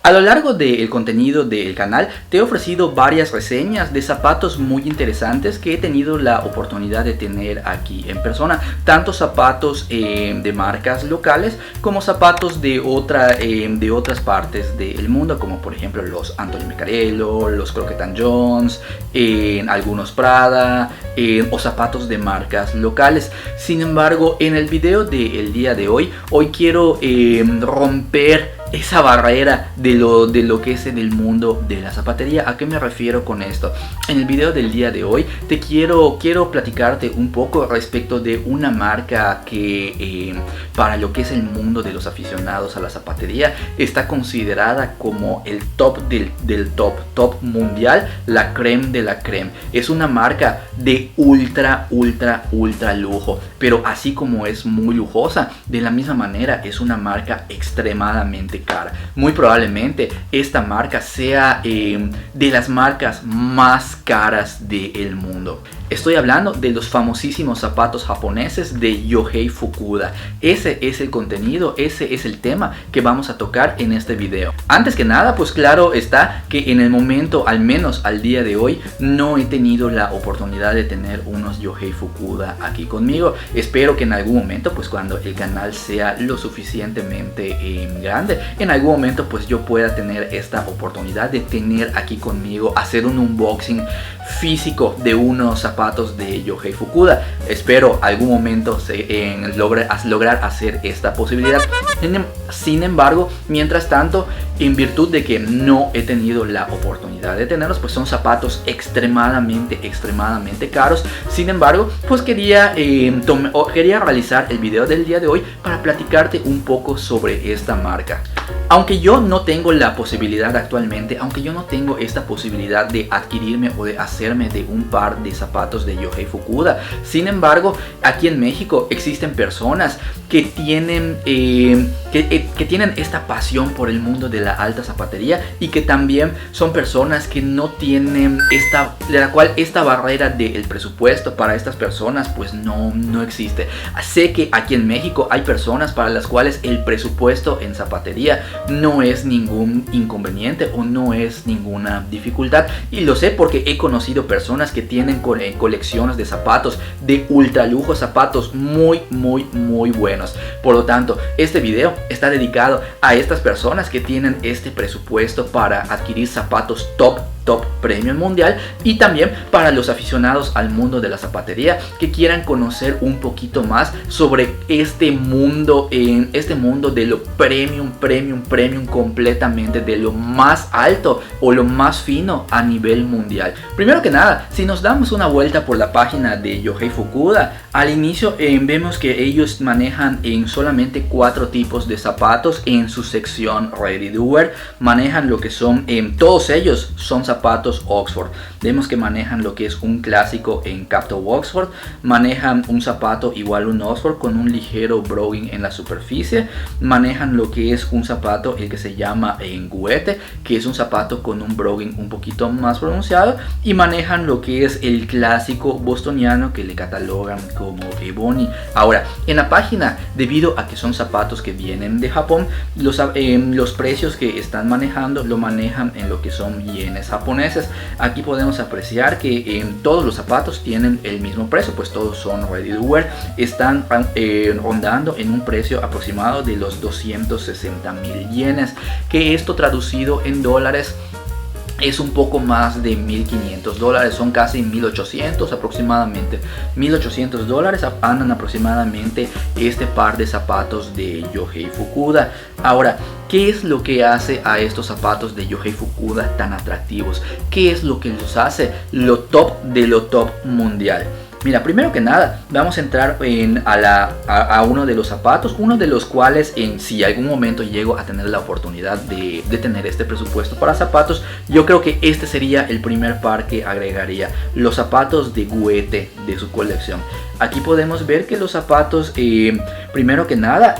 A lo largo del contenido del canal te he ofrecido varias reseñas de zapatos muy interesantes que he tenido la oportunidad de tener aquí en persona. Tanto zapatos de marcas locales como zapatos de otras partes del mundo, como por ejemplo los Anthony Vaccarello, los Crockett & Jones, algunos Prada o zapatos de marcas locales. Sin embargo, en el video del día de hoy quiero romper esa barrera de lo que es en el mundo de la zapatería. ¿A qué me refiero con esto? En el video del día de hoy quiero platicarte un poco respecto de una marca que para lo que es el mundo de los aficionados a la zapatería está considerada como el top del top mundial, la creme de la creme. Es una marca de ultra lujo, pero así como es muy lujosa, de la misma manera es una marca extremadamente cara. Muy probablemente esta marca sea de las marcas más caras del mundo. Estoy hablando de los famosísimos zapatos japoneses de Yohei Fukuda. Ese es el contenido, ese es el tema que vamos a tocar en este video. Antes que nada, pues claro está que en el momento, al menos al día de hoy, no he tenido la oportunidad de tener unos Yohei Fukuda aquí conmigo. Espero que en algún momento, pues cuando el canal sea lo suficientemente grande, en algún momento pues yo pueda tener esta oportunidad de tener aquí conmigo, hacer un unboxing físico de unos zapatos de Yohei Fukuda. Espero algún momento lograr hacer esta posibilidad. Sin embargo, mientras tanto, en virtud de que no he tenido la oportunidad de tenerlos, pues son zapatos extremadamente caros. Sin embargo, pues quería realizar el video del día de hoy para platicarte un poco sobre esta marca. Aunque yo no tengo la posibilidad actualmente, aunque yo no tengo esta posibilidad de adquirirme o de hacerme de un par de zapatos de Yohei Fukuda, sin embargo, aquí en México existen personas que tienen esta pasión por el mundo de la alta zapatería y que también son personas que no tienen esta barrera del presupuesto. Para estas personas pues no existe. Sé que aquí en México hay personas para las cuales el presupuesto en zapatería no es ningún inconveniente o no es ninguna dificultad, y lo sé porque he conocido personas que tienen colecciones de zapatos de ultra lujo, zapatos muy buenos. Por lo tanto, este video está dedicado a estas personas que tienen este presupuesto para adquirir zapatos top premium mundial, y también para los aficionados al mundo de la zapatería que quieran conocer un poquito más sobre este mundo de lo premium completamente, de lo más alto o lo más fino a nivel mundial. Primero que nada, si nos damos una vuelta por la página de Yohei Fukuda, al inicio vemos que ellos manejan solamente 4 tipos de zapatos en su sección Ready to Wear. Manejan lo que son, todos ellos son zapatos Oxford. Vemos que manejan lo que es un clásico en Capto Oxford, manejan un zapato igual un Oxford con un ligero broguing en la superficie, manejan lo que es un zapato el que se llama en Goethe, que es un zapato con un broguing un poquito más pronunciado, y manejan lo que es el clásico bostoniano que le catalogan como Ebony. Ahora, en la página, debido a que son zapatos que vienen de Japón, los precios que están manejando lo manejan en lo que son yenes japoneses. Aquí podemos apreciar que todos los zapatos tienen el mismo precio, pues todos son ready to wear. Están rondando en un precio aproximado de los 260,000 yenes, que esto traducido en dólares es un poco más de $1,500, son casi 1,800 aproximadamente. $1,800 andan aproximadamente este par de zapatos de Yohei Fukuda. Ahora, ¿qué es lo que hace a estos zapatos de Yohei Fukuda tan atractivos? ¿Qué es lo que los hace lo top de lo top mundial? Mira, primero que nada, vamos a entrar a uno de los zapatos, uno de los cuales, si algún momento llego a tener la oportunidad de tener este presupuesto para zapatos, yo creo que este sería el primer par que agregaría, los zapatos de Goethe de su colección. Aquí podemos ver que los zapatos Primero que nada,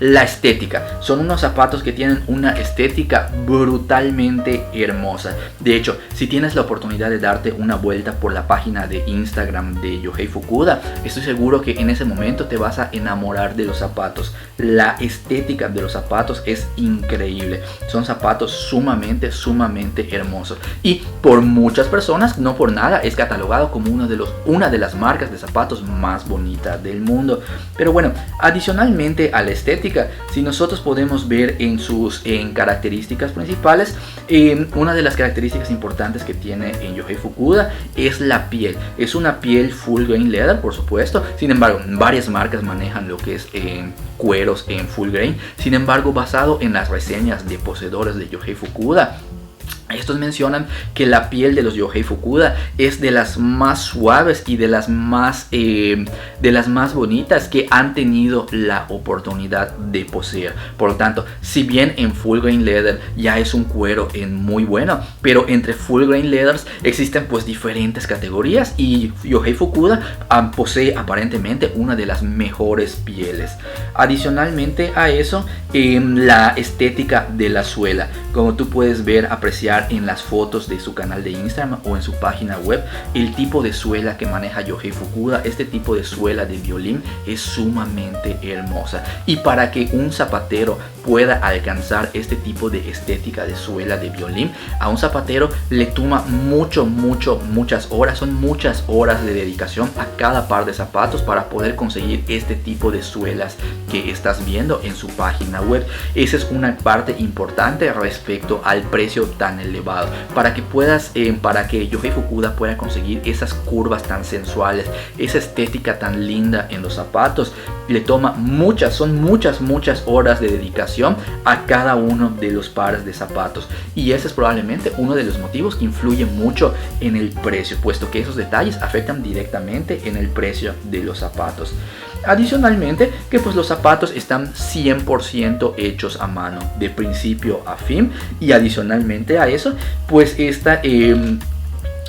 la estética. Son unos zapatos que tienen una estética brutalmente hermosa. De hecho, si tienes la oportunidad de darte una vuelta por la página de Instagram de Yohei Fukuda, estoy seguro que en ese momento te vas a enamorar de los zapatos. La estética de los zapatos es increíble. Son zapatos sumamente hermosos. Y por muchas personas, no por nada, es catalogado como una de las marcas de zapatos más bonitas del mundo. Pero bueno, adicionalmente a la estética, si nosotros podemos ver en sus características principales, una de las características importantes que tiene en Yohei Fukuda es la piel. Es una piel full grain leather, por supuesto. Sin embargo, varias marcas manejan lo que es cueros en full grain. Sin embargo, basado en las reseñas de poseedores de Yohei Fukuda, estos mencionan que la piel de los Yohei Fukuda es de las más suaves y de las más bonitas que han tenido la oportunidad de poseer. Por lo tanto, si bien en full grain leather ya es un cuero muy bueno, pero entre full grain leathers existen pues diferentes categorías y Yohei Fukuda posee aparentemente una de las mejores pieles. Adicionalmente a eso, la estética de la suela, como tú puedes apreciar en las fotos de su canal de Instagram o en su página web, el tipo de suela que maneja Yohei Fukuda, este tipo de suela de violín, es sumamente hermosa. Y para que un zapatero pueda alcanzar este tipo de estética de suela de violín, a un zapatero le toma muchas horas, son muchas horas de dedicación a cada par de zapatos para poder conseguir este tipo de suelas que estás viendo en su página web. Esa es una parte importante respecto al precio tan elevado, para que Yohei Fukuda pueda conseguir esas curvas tan sensuales, esa estética tan linda en los zapatos. Le toma son muchas horas de dedicación a cada uno de los pares de zapatos, y ese es probablemente uno de los motivos que influye mucho en el precio, puesto que esos detalles afectan directamente en el precio de los zapatos. Adicionalmente, que pues los zapatos están 100% hechos a mano de principio a fin, y adicionalmente a eso, pues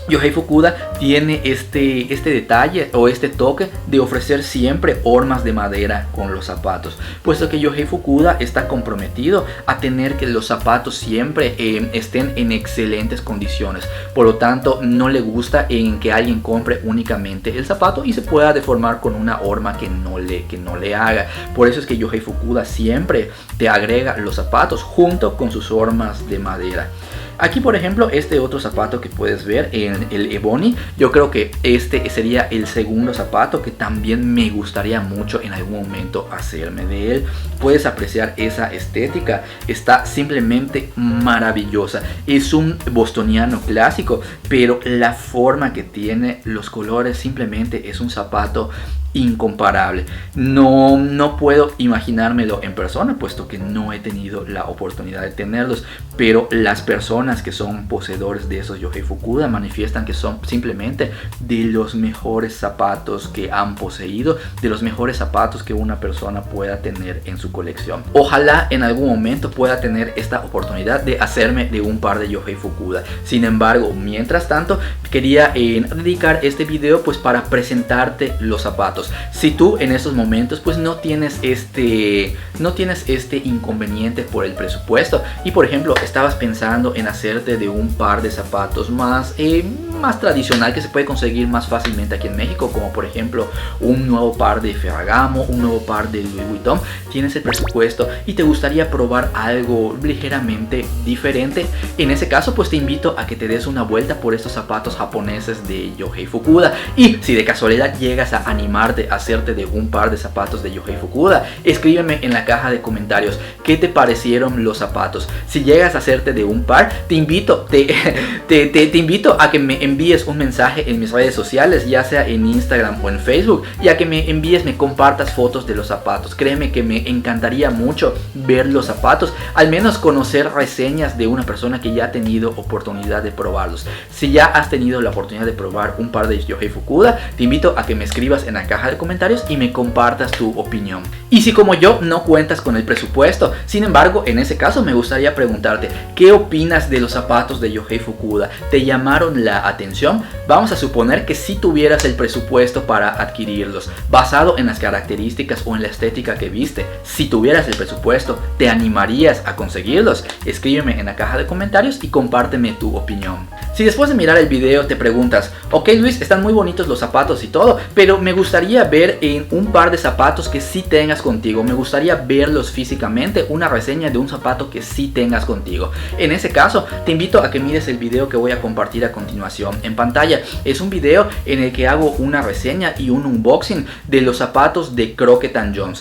Yohei Fukuda tiene este detalle o este toque de ofrecer siempre hormas de madera con los zapatos, puesto que Yohei Fukuda está comprometido a tener que los zapatos siempre estén en excelentes condiciones. Por lo tanto, no le gusta que alguien compre únicamente el zapato y se pueda deformar con una horma que no le haga. Por eso es que Yohei Fukuda siempre te agrega los zapatos junto con sus hormas de madera. Aquí, por ejemplo, este otro zapato que puedes ver en el Ebony, yo creo que este sería el segundo zapato que también me gustaría mucho en algún momento hacerme de él. Puedes apreciar esa estética, está simplemente maravillosa. Es un bostoniano clásico, pero la forma que tiene, los colores, simplemente es un zapato incomparable. No puedo imaginármelo en persona, puesto que no he tenido la oportunidad de tenerlos, pero las personas que son poseedores de esos Yohei Fukuda manifiestan que son simplemente de los mejores zapatos que han poseído, de los mejores zapatos que una persona pueda tener en su colección. Ojalá en algún momento pueda tener esta oportunidad de hacerme de un par de Yohei Fukuda. Sin embargo, mientras tanto, quería dedicar este video pues para presentarte los zapatos. Si tú en estos momentos pues no tienes este inconveniente por el presupuesto y por ejemplo estabas pensando en hacerte de un par de zapatos más tradicional que se puede conseguir más fácilmente aquí en México, como por ejemplo un nuevo par de Ferragamo, un nuevo par de Louis Vuitton, tienes el presupuesto y te gustaría probar algo ligeramente diferente, en ese caso pues te invito a que te des una vuelta por estos zapatos japoneses de Yohei Fukuda. Y si de casualidad llegas a animarte a hacerte de un par de zapatos de Yohei Fukuda, escríbeme en la caja de comentarios qué te parecieron los zapatos. Si llegas a hacerte de un par, te invito a que me envíes un mensaje en mis redes sociales, ya sea en Instagram o en Facebook, y a que me compartas fotos de los zapatos. Créeme que me encantaría mucho ver los zapatos, al menos conocer reseñas de una persona que ya ha tenido oportunidad de probarlos. Si ya has tenido la oportunidad de probar un par de Yohei Fukuda, te invito a que me escribas en la caja caja de comentarios y me compartas tu opinión. Y si como yo no cuentas con el presupuesto, sin embargo, en ese caso me gustaría preguntarte, ¿qué opinas de los zapatos de Yohei Fukuda? ¿Te llamaron la atención? Vamos a suponer que si tuvieras el presupuesto para adquirirlos, basado en las características o en la estética que viste, si tuvieras el presupuesto, ¿te animarías a conseguirlos? Escríbeme en la caja de comentarios y compárteme tu opinión. Si después de mirar el video te preguntas, ok Luis, están muy bonitos los zapatos y todo, pero me gustaría ver en un par de zapatos que sí tengas contigo, me gustaría verlos físicamente, una reseña de un zapato que sí tengas contigo. En ese caso, te invito a que mires el video que voy a compartir a continuación en pantalla. Es un video en el que hago una reseña y un unboxing de los zapatos de Crockett & Jones.